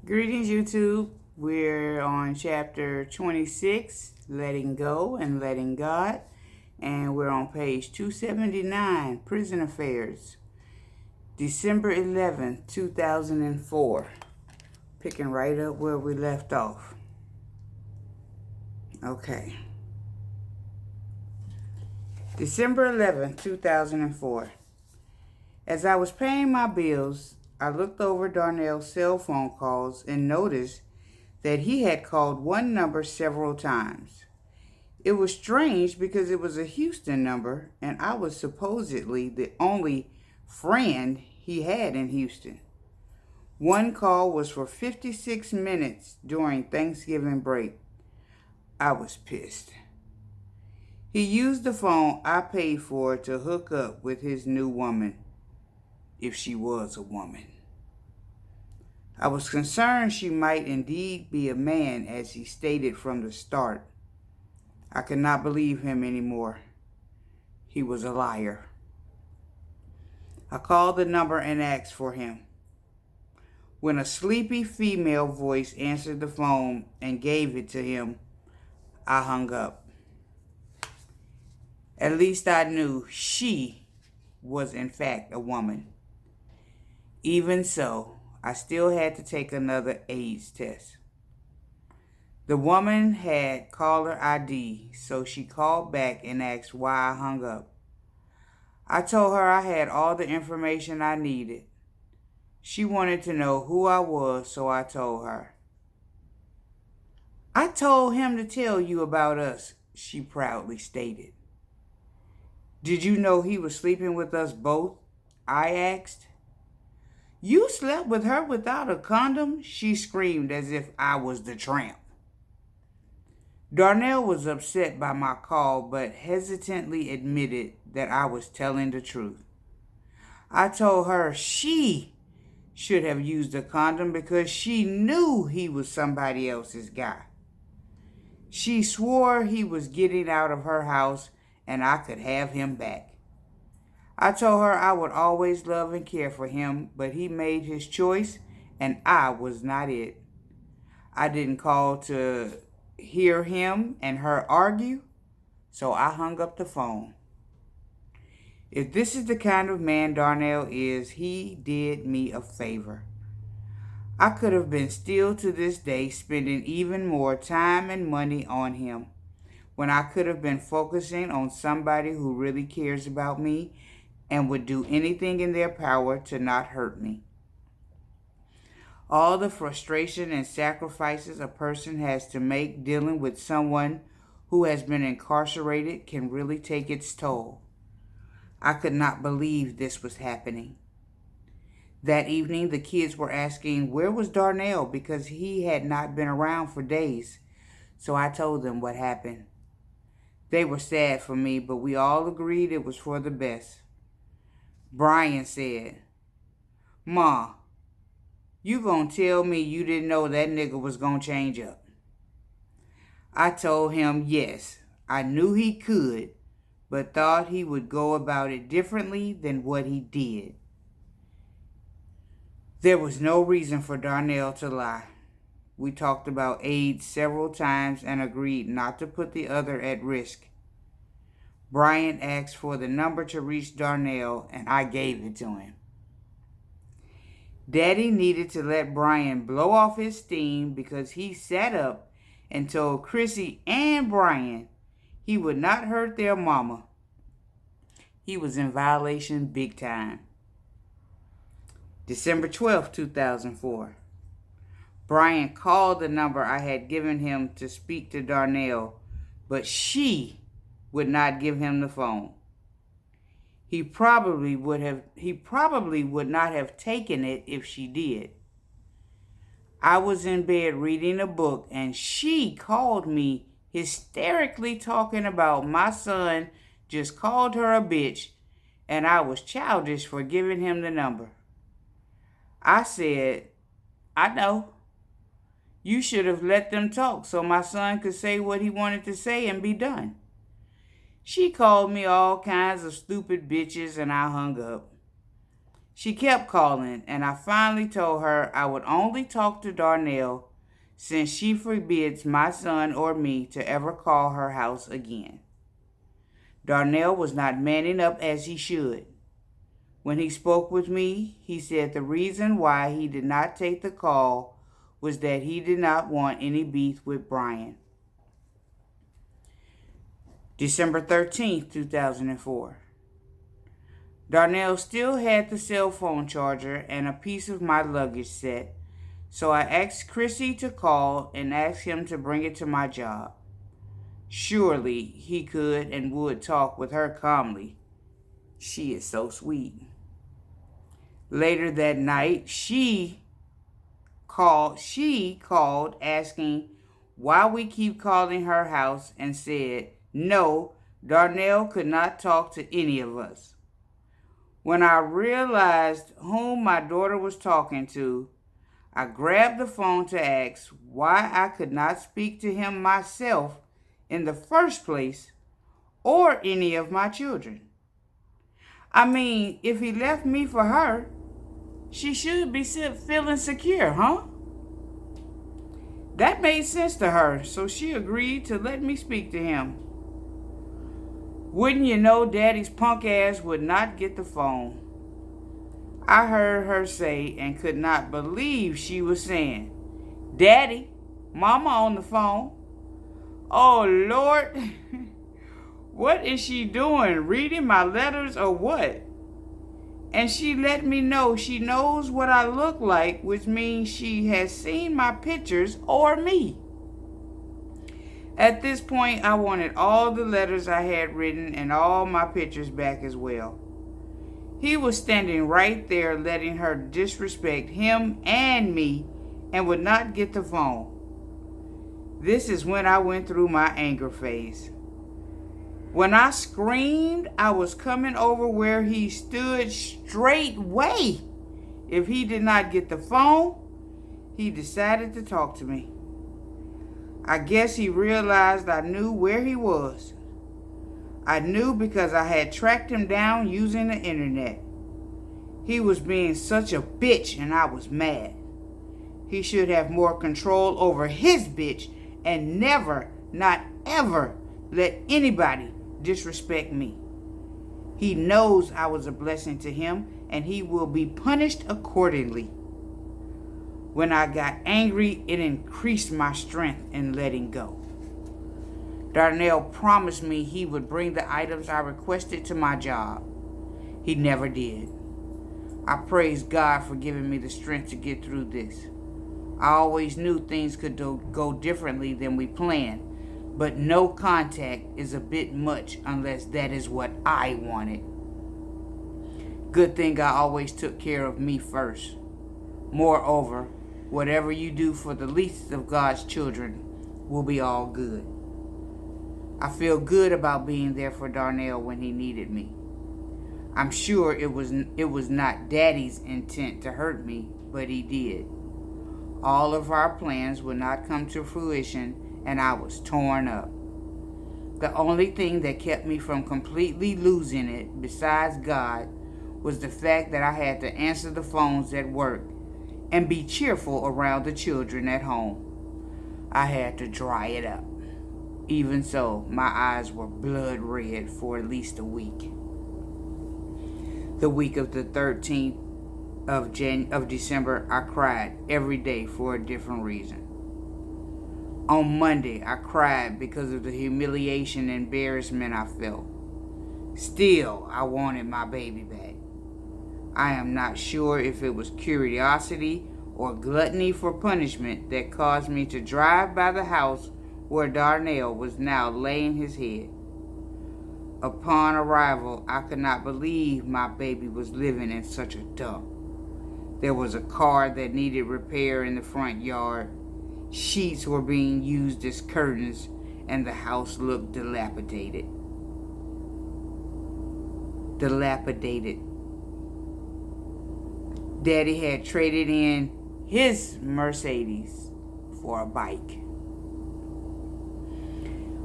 Greetings, YouTube. We're on chapter 26, Letting Go and Letting God. And we're on page 279, Prison Affairs. December 11th, 2004. Picking right up where we left off. Okay. December 11th, 2004. As I was paying my bills, I looked over Darnell's cell phone calls and noticed that he had called one number several times. It was strange because it was a Houston number and I was supposedly the only friend he had in Houston. One call was for 56 minutes during Thanksgiving break. I was pissed. He used the phone I paid for to hook up with his new woman, if she was a woman. I was concerned she might indeed be a man, as he stated from the start. I could not believe him anymore. He was a liar. I called the number and asked for him. When a sleepy female voice answered the phone and gave it to him, I hung up. At least I knew she was in fact a woman. Even so, I still had to take another AIDS test. The woman had caller ID, so she called back and asked why I hung up. I told her I had all the information I needed. She wanted to know who I was, so I told her. I told him to tell you about us, she proudly stated. Did you know he was sleeping with us both? I asked. You slept with her without a condom? She screamed as if I was the tramp. Darnell was upset by my call, but hesitantly admitted that I was telling the truth. I told her she should have used a condom because she knew he was somebody else's guy. She swore he was getting out of her house and I could have him back. I told her I would always love and care for him, but he made his choice and I was not it. I didn't call to hear him and her argue, so I hung up the phone. If this is the kind of man Darnell is, he did me a favor. I could have been still to this day spending even more time and money on him when I could have been focusing on somebody who really cares about me and would do anything in their power to not hurt me. All the frustration and sacrifices a person has to make dealing with someone who has been incarcerated can really take its toll. I could not believe this was happening. That evening, the kids were asking where was Darnell because he had not been around for days, so I told them what happened. They were sad for me, but we all agreed it was for the best. Brian said, Ma, you gonna tell me you didn't know that nigga was gonna change up? I told him yes, I knew he could, but thought he would go about it differently than what he did. There was no reason for Darnell to lie. We talked about AIDS several times and agreed not to put the other at risk. Brian asked for the number to reach Darnell, and I gave it to him. Daddy needed to let Brian blow off his steam because he sat up and told Chrissy and Brian he would not hurt their mama. He was in violation big time. December 12, 2004. Brian called the number I had given him to speak to Darnell, but she would not give him the phone. He probably would not have taken it if she did. I was in bed reading a book and she called me hysterically talking about my son just called her a bitch and I was childish for giving him the number. I said, I know. You should have let them talk so my son could say what he wanted to say and be done. She called me all kinds of stupid bitches and I hung up. She kept calling, and I finally told her I would only talk to Darnell since she forbids my son or me to ever call her house again. Darnell was not manning up as he should. When he spoke with me, he said the reason why he did not take the call was that he did not want any beef with Brian. December 13th, 2004. Darnell still had the cell phone charger and a piece of my luggage set, so I asked Chrissy to call and ask him to bring it to my job. Surely he could and would talk with her calmly. She is so sweet. Later that night, she called asking why we keep calling her house and said, no, Darnell could not talk to any of us. When I realized whom my daughter was talking to, I grabbed the phone to ask why I could not speak to him myself in the first place, or any of my children. I mean, if he left me for her, she should be feeling secure, huh? That made sense to her, so she agreed to let me speak to him. Wouldn't you know, Daddy's punk ass would not get the phone. I heard her say and could not believe she was saying, Daddy, Mama on the phone. Oh, Lord. What is she doing? Reading my letters or what? And she let me know she knows what I look like, which means she has seen my pictures or me. At this point, I wanted all the letters I had written and all my pictures back as well. He was standing right there letting her disrespect him and me and would not get the phone. This is when I went through my anger phase. When I screamed, I was coming over where he stood straightway. If he did not get the phone, he decided to talk to me. I guess he realized I knew where he was. I knew because I had tracked him down using the internet. He was being such a bitch and I was mad. He should have more control over his bitch and never, not ever, let anybody disrespect me. He knows I was a blessing to him and he will be punished accordingly. When I got angry, it increased my strength in letting go. Darnell promised me he would bring the items I requested to my job. He never did. I praise God for giving me the strength to get through this. I always knew things could go differently than we planned, but no contact is a bit much unless that is what I wanted. Good thing I always took care of me first. Moreover, whatever you do for the least of God's children will be all good. I feel good about being there for Darnell when he needed me. I'm sure it was not Daddy's intent to hurt me, but he did. All of our plans would not come to fruition, and I was torn up. The only thing that kept me from completely losing it, besides God, was the fact that I had to answer the phones at work and be cheerful around the children at home. I had to dry it up. Even so, my eyes were blood red for at least a week. The week of the 13th of December, I cried every day for a different reason. On Monday, I cried because of the humiliation and embarrassment I felt. Still, I wanted my baby back. I am not sure if it was curiosity or gluttony for punishment that caused me to drive by the house where Darnell was now laying his head. Upon arrival, I could not believe my baby was living in such a dump. There was a car that needed repair in the front yard. Sheets were being used as curtains, and the house looked dilapidated. Daddy had traded in his Mercedes for a bike.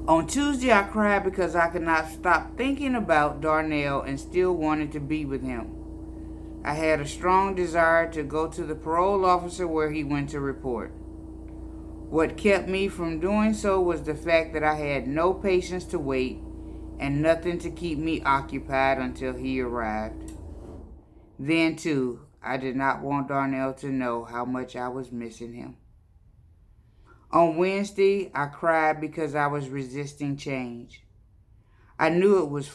On Tuesday, I cried because I could not stop thinking about Darnell and still wanted to be with him. I had a strong desire to go to the parole officer where he went to report. What kept me from doing so was the fact that I had no patience to wait and nothing to keep me occupied until he arrived. Then, too, I did not want Darnell to know how much I was missing him. On Wednesday, I cried because I was resisting change. I knew it was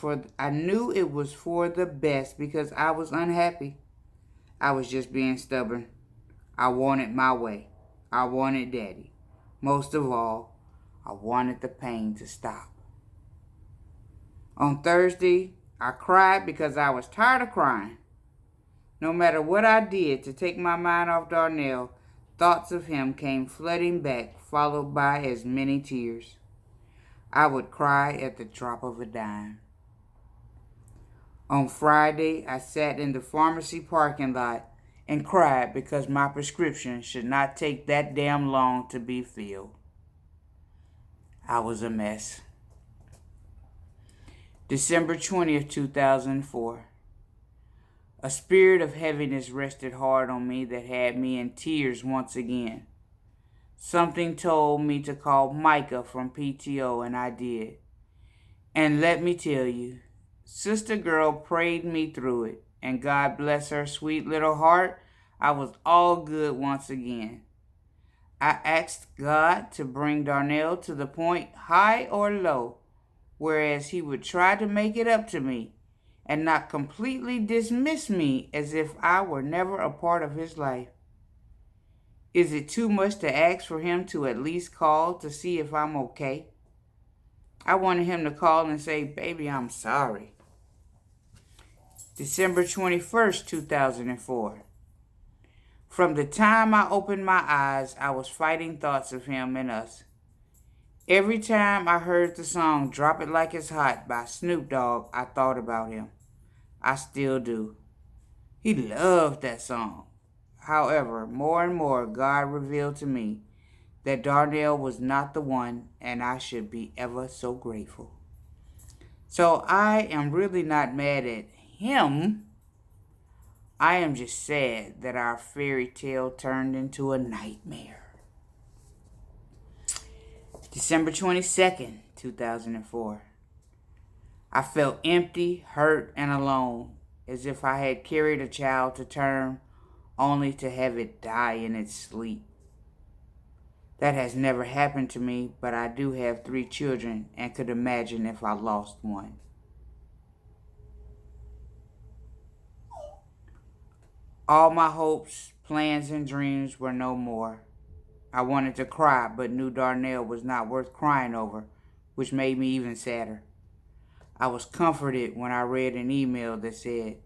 for the best because I was unhappy. I was just being stubborn. I wanted my way. I wanted Daddy. Most of all, I wanted the pain to stop. On Thursday, I cried because I was tired of crying. No matter what I did to take my mind off Darnell, thoughts of him came flooding back, followed by as many tears. I would cry at the drop of a dime. On Friday, I sat in the pharmacy parking lot and cried because my prescription should not take that damn long to be filled. I was a mess. December 20th, 2004. A spirit of heaviness rested hard on me that had me in tears once again. Something told me to call Micah from PTO, and I did. And let me tell you, Sister Girl prayed me through it, and God bless her sweet little heart, I was all good once again. I asked God to bring Darnell to the point, high or low, whereas he would try to make it up to me and not completely dismiss me as if I were never a part of his life. Is it too much to ask for him to at least call to see if I'm okay? I wanted him to call and say, "Baby, I'm sorry." December 21st, 2004. From the time I opened my eyes, I was fighting thoughts of him and us. Every time I heard the song "Drop It Like It's Hot" by Snoop Dogg, I thought about him. I still do. He loved that song. However, more and more, God revealed to me that Darnell was not the one, and I should be ever so grateful. So I am really not mad at him. I am just sad that our fairy tale turned into a nightmare. December 22nd, 2004. I felt empty, hurt, and alone, as if I had carried a child to term only to have it die in its sleep. That has never happened to me, but I do have 3 children and could imagine if I lost one. All my hopes, plans, and dreams were no more. I wanted to cry, but knew Darnell was not worth crying over, which made me even sadder. I was comforted when I read an email that said,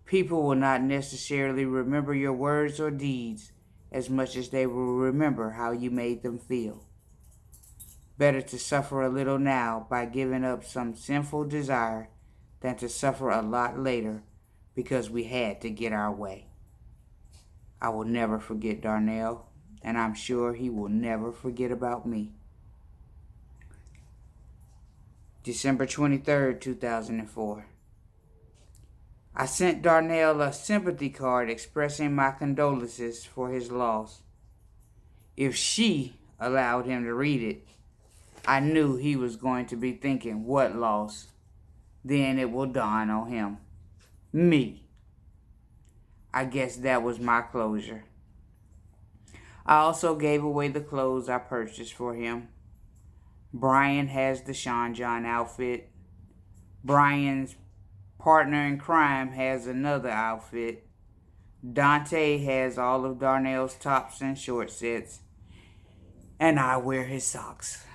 "People will not necessarily remember your words or deeds as much as they will remember how you made them feel. Better to suffer a little now by giving up some sinful desire than to suffer a lot later because we had to get our way." I will never forget Darnell, and I'm sure he will never forget about me. December 23rd, 2004. I sent Darnell a sympathy card expressing my condolences for his loss. If she allowed him to read it, I knew he was going to be thinking, "What loss?" Then it will dawn on him. Me. I guess that was my closure. I also gave away the clothes I purchased for him. Brian has the Sean John outfit. Brian's partner in crime has another outfit. Dante has all of Darnell's tops and short sets. And I wear his socks.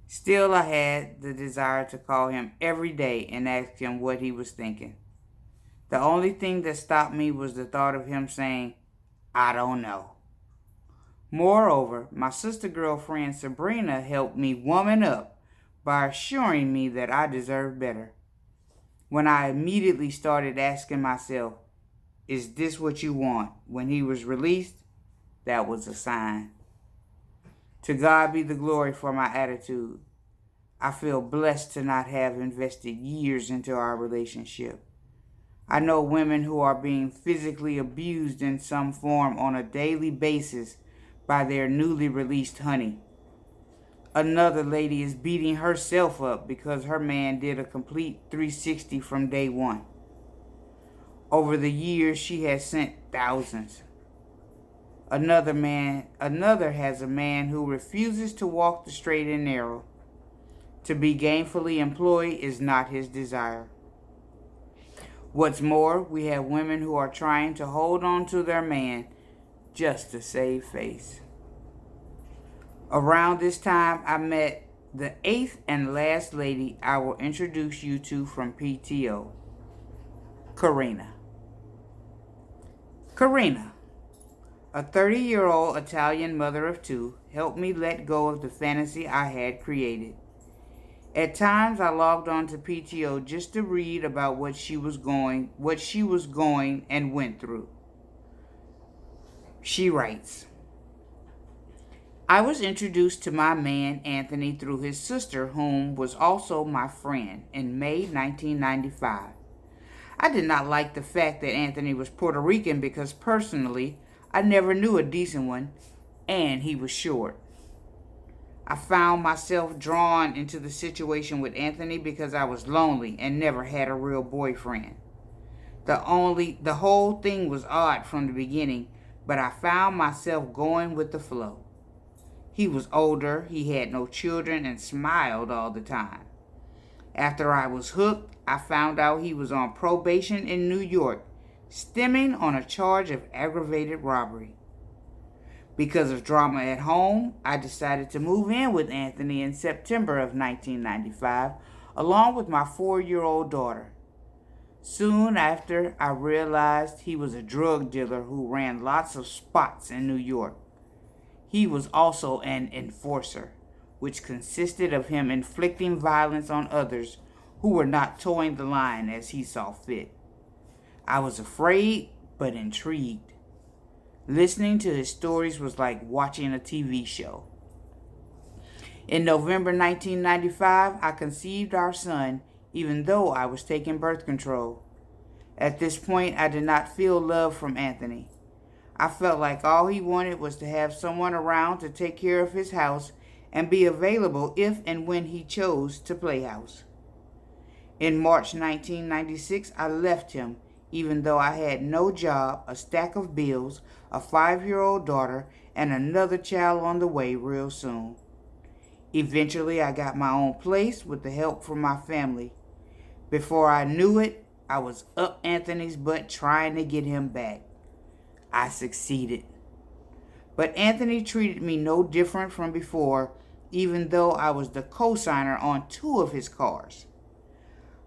Still, I had the desire to call him every day and ask him what he was thinking. The only thing that stopped me was the thought of him saying, "I don't know." Moreover, my sister girlfriend Sabrina helped me woman up by assuring me that I deserved better. When I immediately started asking myself, "Is this what you want?" when he was released, that was a sign. To God be the glory for my attitude. I feel blessed to not have invested years into our relationship. I know women who are being physically abused in some form on a daily basis by their newly released honey. Another lady is beating herself up because her man did a complete 360 from day one. Over the years, she has sent thousands. Another has a man who refuses to walk the straight and narrow. To be gainfully employed is not his desire. What's more, we have women who are trying to hold on to their man just to save face. Around this time, I met the eighth and last lady I will introduce you to from PTO, Karina. Karina, a 30-year-old Italian mother of two, helped me let go of the fantasy I had created. At times, I logged on to PTO just to read about what she was going and went through. She writes, I was introduced to my man, Anthony, through his sister, whom was also my friend, in May 1995. I did not like the fact that Anthony was Puerto Rican because personally, I never knew a decent one, and he was short. I found myself drawn into the situation with Anthony because I was lonely and never had a real boyfriend. The whole thing was odd from the beginning, but I found myself going with the flow. He was older, he had no children, and smiled all the time. After I was hooked, I found out he was on probation in New York, stemming on a charge of aggravated robbery. Because of drama at home, I decided to move in with Anthony in September of 1995, along with my 4-year-old daughter. Soon after, I realized he was a drug dealer who ran lots of spots in New York. He was also an enforcer, which consisted of him inflicting violence on others who were not towing the line as he saw fit. I was afraid, but intrigued. Listening to his stories was like watching a TV show. In November 1995, I conceived our son, even though I was taking birth control. At this point, I did not feel love from Anthony. I felt like all he wanted was to have someone around to take care of his house and be available if and when he chose to play house. In March 1996, I left him, even though I had no job, a stack of bills, a 5-year-old daughter, and another child on the way real soon. Eventually, I got my own place with the help from my family. Before I knew it, I was up Anthony's butt trying to get him back. I succeeded. But Anthony treated me no different from before, even though I was the co-signer on 2 of his cars.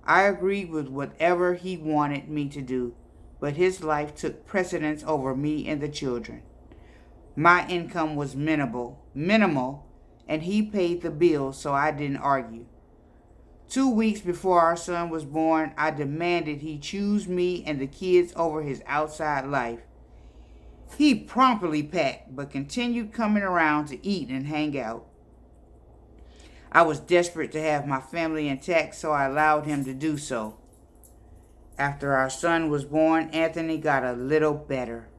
I agreed with whatever he wanted me to do, but his life took precedence over me and the children. My income was minimal, and he paid the bills, so I didn't argue. 2 weeks before our son was born, I demanded he choose me and the kids over his outside life. He promptly packed, but continued coming around to eat and hang out. I was desperate to have my family intact, so I allowed him to do so. After our son was born, Anthony got a little better.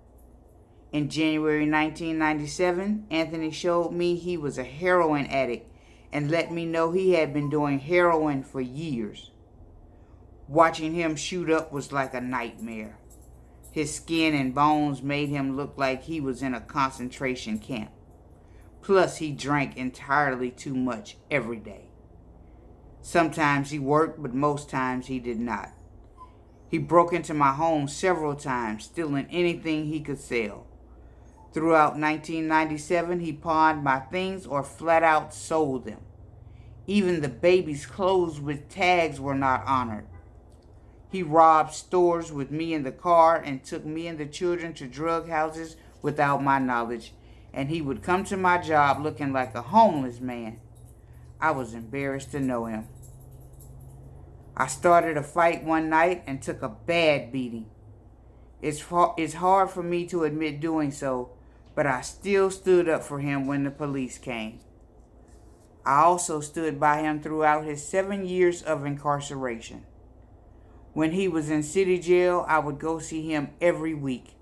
In January 1997, Anthony showed me he was a heroin addict and let me know he had been doing heroin for years. Watching him shoot up was like a nightmare. His skin and bones made him look like he was in a concentration camp. Plus, he drank entirely too much every day. Sometimes he worked, but most times he did not. He broke into my home several times, stealing anything he could sell. Throughout 1997, he pawned my things or flat out sold them. Even the baby's clothes with tags were not honored. He robbed stores with me in the car and took me and the children to drug houses without my knowledge, and he would come to my job looking like a homeless man. I was embarrassed to know him. I started a fight one night and took a bad beating. It's hard for me to admit doing so, but I still stood up for him when the police came. I also stood by him throughout his 7 years of incarceration. When he was in city jail, I would go see him every week.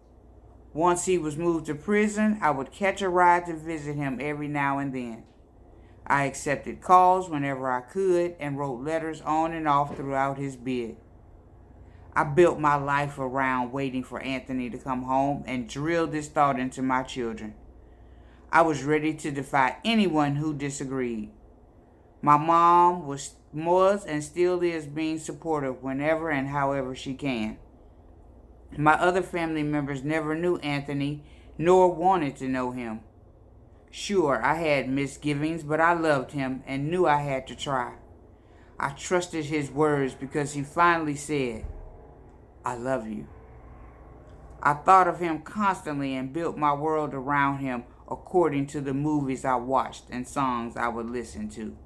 Once he was moved to prison, I would catch a ride to visit him every now and then. I accepted calls whenever I could and wrote letters on and off throughout his bid. I built my life around waiting for Anthony to come home and drilled this thought into my children. I was ready to defy anyone who disagreed. My mom was and still is being supportive whenever and however she can. My other family members never knew Anthony nor wanted to know him. Sure, I had misgivings, but I loved him and knew I had to try. I trusted his words because he finally said, "I love you." I thought of him constantly and built my world around him according to the movies I watched and songs I would listen to.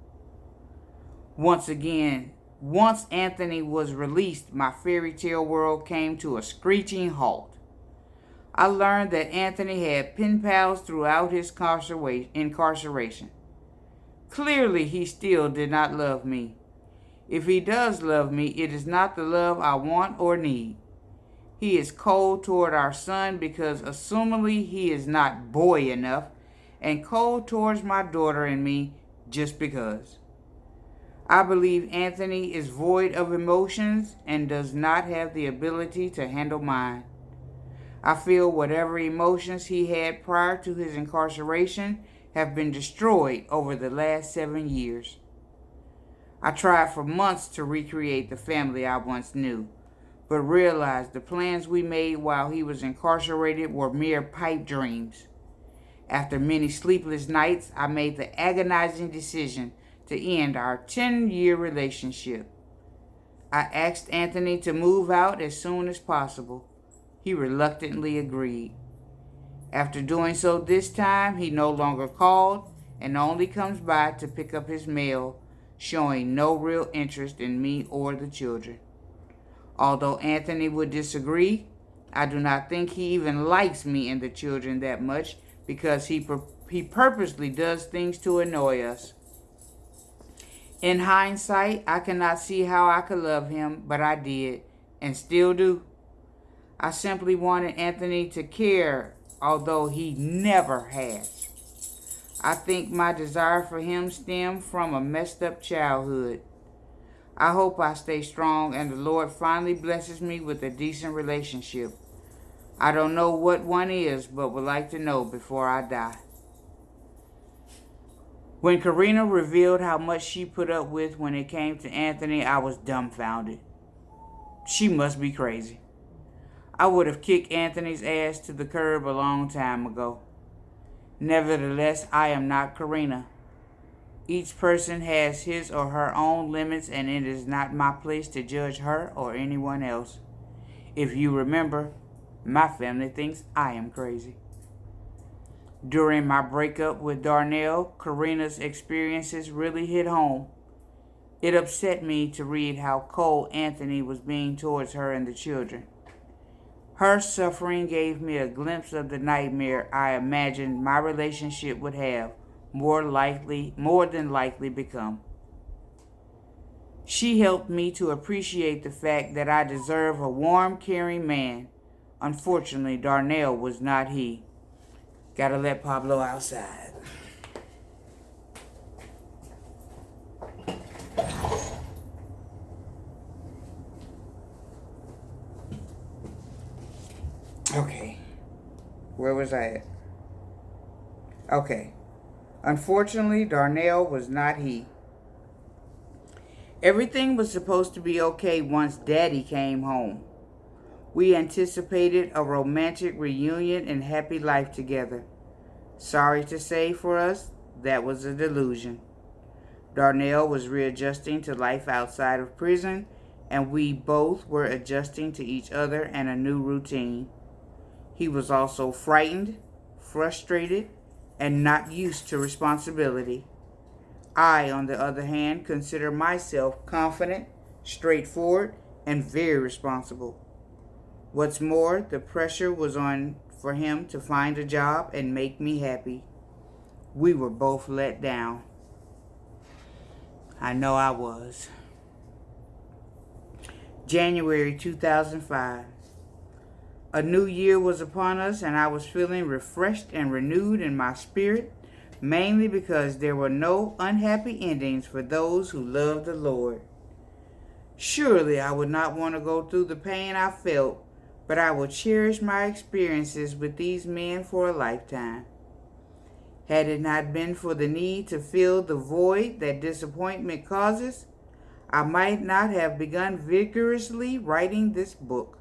Once Anthony was released, my fairy tale world came to a screeching halt. I learned that Anthony had pen pals throughout his incarceration. Clearly, he still did not love me. If he does love me, it is not the love I want or need. He is cold toward our son because assumingly he is not boy enough, and cold towards my daughter and me just because. I believe Anthony is void of emotions and does not have the ability to handle mine. I feel whatever emotions he had prior to his incarceration have been destroyed over the last 7 years. I tried for months to recreate the family I once knew, but realized the plans we made while he was incarcerated were mere pipe dreams. After many sleepless nights, I made the agonizing decision to end our 10-year relationship. I asked Anthony to move out as soon as possible. He reluctantly agreed. After doing so this time, he no longer called and only comes by to pick up his mail, showing no real interest in me or the children. Although Anthony would disagree, I do not think he even likes me and the children that much because he purposely does things to annoy us. In hindsight, I cannot see how I could love him, but I did, and still do. I simply wanted Anthony to care, although he never has. I think my desire for him stemmed from a messed up childhood. I hope I stay strong and the Lord finally blesses me with a decent relationship. I don't know what one is, but would like to know before I die. When Karina revealed how much she put up with when it came to Anthony, I was dumbfounded. She must be crazy. I would have kicked Anthony's ass to the curb a long time ago. Nevertheless, I am not Karina. Each person has his or her own limits, and it is not my place to judge her or anyone else. If you remember, my family thinks I am crazy. During my breakup with Darnell, Karina's experiences really hit home. It upset me to read how cold Anthony was being towards her and the children. Her suffering gave me a glimpse of the nightmare I imagined my relationship would have more than likely become. She helped me to appreciate the fact that I deserve a warm, caring man. Unfortunately, Darnell was not he. Gotta let Pablo outside. Okay. Where was I at? Okay. Unfortunately, Darnell was not he. Everything was supposed to be okay once Daddy came home. We anticipated a romantic reunion and happy life together. Sorry to say for us, that was a delusion. Darnell was readjusting to life outside of prison, and we both were adjusting to each other and a new routine. He was also frightened, frustrated, and not used to responsibility. I, on the other hand, consider myself confident, straightforward, and very responsible. What's more, the pressure was on for him to find a job and make me happy. We were both let down. I know I was. January 2005. A new year was upon us, and I was feeling refreshed and renewed in my spirit, mainly because there were no unhappy endings for those who loved the Lord. Surely I would not want to go through the pain I felt, but I will cherish my experiences with these men for a lifetime. Had it not been for the need to fill the void that disappointment causes, I might not have begun vigorously writing this book.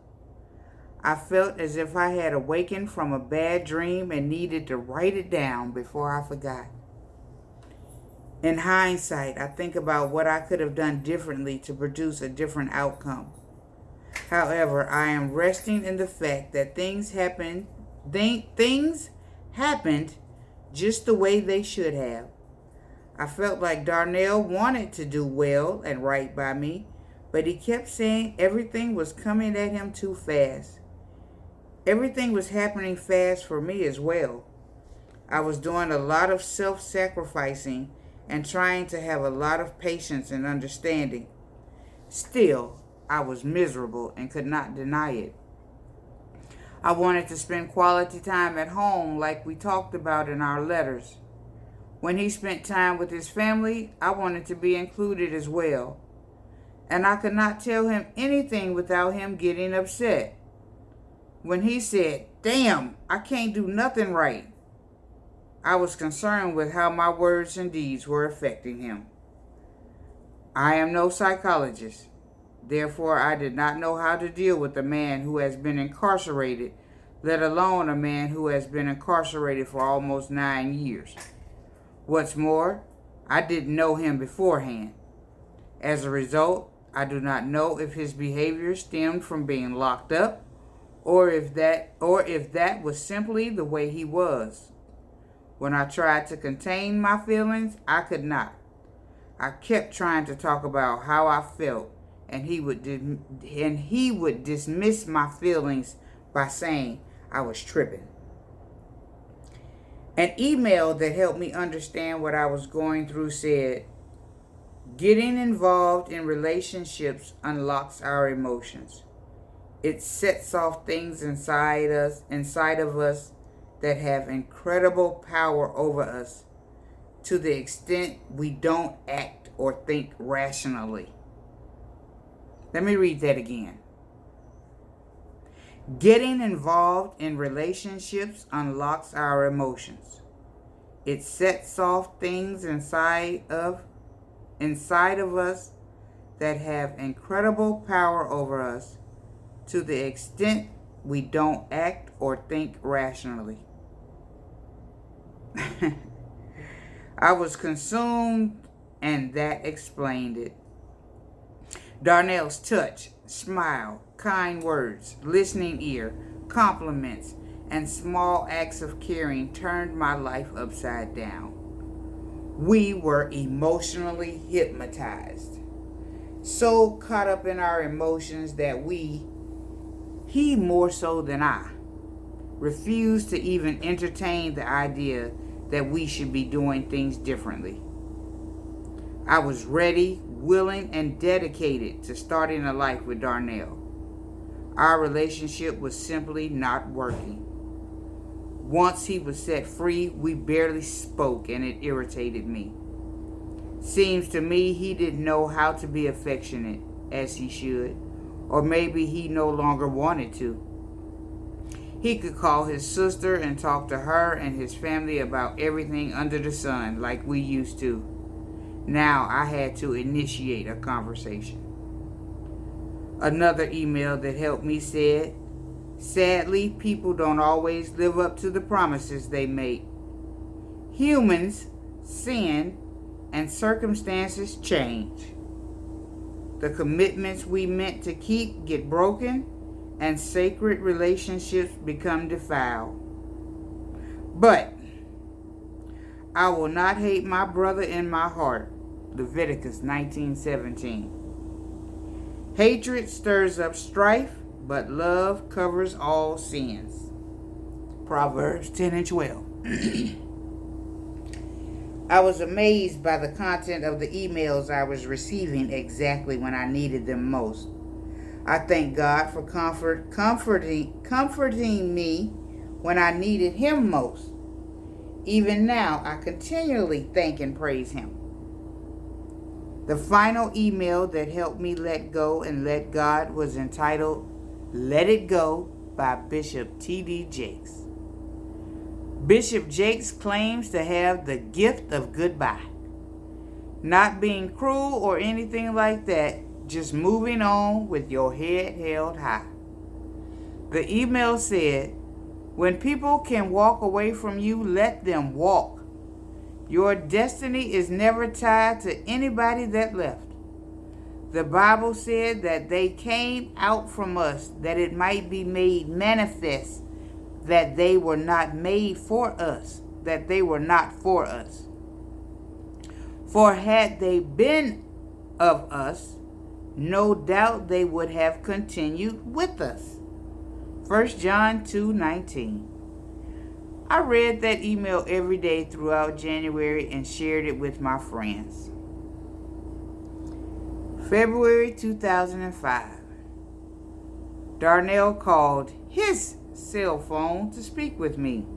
I felt as if I had awakened from a bad dream and needed to write it down before I forgot. In hindsight, I think about what I could have done differently to produce a different outcome. However, I am resting in the fact that things happened just the way they should have. I felt like Darnell wanted to do well and right by me, but he kept saying everything was coming at him too fast. Everything was happening fast for me as well. I was doing a lot of self-sacrificing and trying to have a lot of patience and understanding. Still, I was miserable and could not deny it. I wanted to spend quality time at home like we talked about in our letters. When he spent time with his family, I wanted to be included as well. And I could not tell him anything without him getting upset. When he said, "Damn, I can't do nothing right," I was concerned with how my words and deeds were affecting him. I am no psychologist. Therefore, I did not know how to deal with a man who has been incarcerated, let alone a man who has been incarcerated for almost 9 years. What's more, I didn't know him beforehand. As a result, I do not know if his behavior stemmed from being locked up or if that was simply the way he was. When I tried to contain my feelings, I could not. I kept trying to talk about how I felt, and he would dismiss my feelings by saying I was tripping. An email that helped me understand what I was going through said, "Getting involved in relationships unlocks our emotions. It sets off things inside of us that have incredible power over us to the extent we don't act or think rationally." Let me read that again. Getting involved in relationships unlocks our emotions. It sets off things inside of us that have incredible power over us to the extent we don't act or think rationally. I was consumed, and that explained it. Darnell's touch, smile, kind words, listening ear, compliments, and small acts of caring turned my life upside down. We were emotionally hypnotized, so caught up in our emotions that he more so than I, refused to even entertain the idea that we should be doing things differently. I was ready, willing, and dedicated to starting a life with Darnell. Our relationship was simply not working. Once he was set free, we barely spoke, and it irritated me. Seems to me he didn't know how to be affectionate as he should, or maybe he no longer wanted to. He could call his sister and talk to her and his family about everything under the sun like we used to. Now I had to initiate a conversation. Another email that helped me said, "Sadly, people don't always live up to the promises they make. Humans sin and circumstances change. The commitments we meant to keep get broken and sacred relationships become defiled. But I will not hate my brother in my heart." Leviticus 19:17. Hatred stirs up strife, but love covers all sins. Proverbs 10 and 12. I was amazed by the content of the emails I was receiving exactly when I needed them most. I thank God for comforting me when I needed Him most. Even now, I continually thank and praise Him. The final email that helped me let go and let God was entitled, Let It Go by Bishop T.D. Jakes. Bishop Jakes claims to have the gift of goodbye. Not being cruel or anything like that, just moving on with your head held high. The email said, when people can walk away from you, let them walk. Your destiny is never tied to anybody that left. The Bible said that they came out from us, that it might be made manifest that they were not made for us, that they were not for us. For had they been of us, no doubt they would have continued with us. 1 John 2:19. I read that email every day throughout January and shared it with my friends. February 2005. Darnell called his cell phone to speak with me.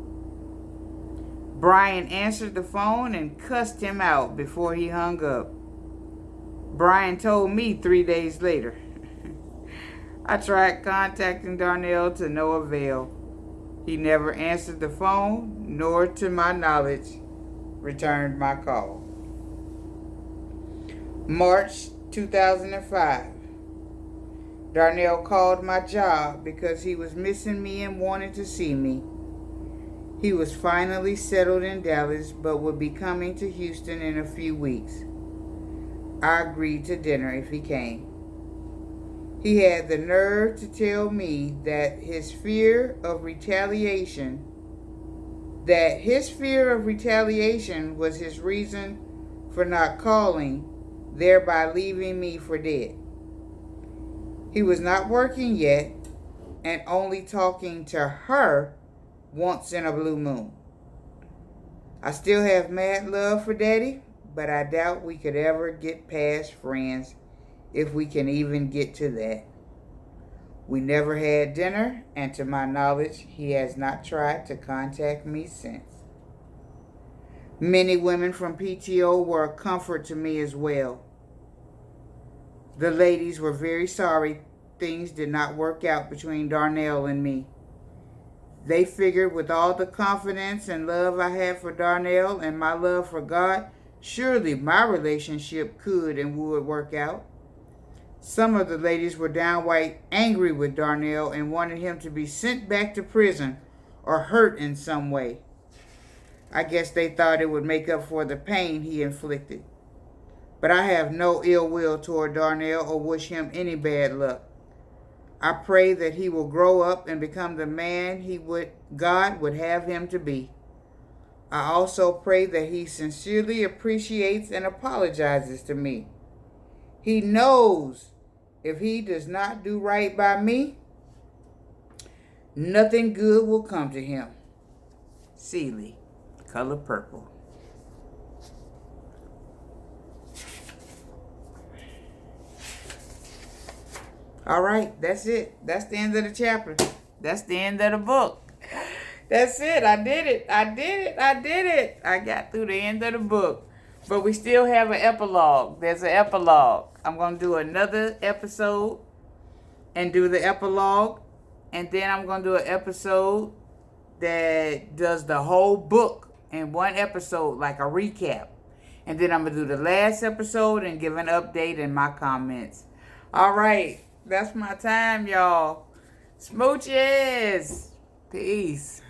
Brian answered the phone and cussed him out before he hung up. Brian told me 3 days later. I tried contacting Darnell to no avail. He never answered the phone, nor to my knowledge, returned my call. March 2005. Darnell called my job because he was missing me and wanted to see me. He was finally settled in Dallas, but would be coming to Houston in a few weeks. I agreed to dinner if he came. He had the nerve to tell me that his fear of retaliation was his reason for not calling, thereby leaving me for dead. He was not working yet and only talking to her once in a blue moon. I still have mad love for Daddy, but I doubt we could ever get past friends, if we can even get to that. We never had dinner, and to my knowledge, he has not tried to contact me since. Many women from PTO were a comfort to me as well. The ladies were very sorry things did not work out between Darnell and me. They figured with all the confidence and love I had for Darnell and my love for God, surely my relationship could and would work out. Some of the ladies were downright angry with Darnell and wanted him to be sent back to prison or hurt in some way. I guess they thought it would make up for the pain he inflicted. But I have no ill will toward Darnell or wish him any bad luck. I pray that he will grow up and become the man God would have him to be. I also pray that he sincerely appreciates and apologizes to me. He knows if he does not do right by me, nothing good will come to him. Seeley, color purple. All right, that's it. That's the end of the chapter. That's the end of the book. That's it. I did it. I got through the end of the book. But we still have an epilogue. There's an epilogue. I'm going to do another episode and do the epilogue. And then I'm going to do an episode that does the whole book in one episode, like a recap. And then I'm going to do the last episode and give an update in my comments. All right. That's my time, y'all. Smooches. Peace.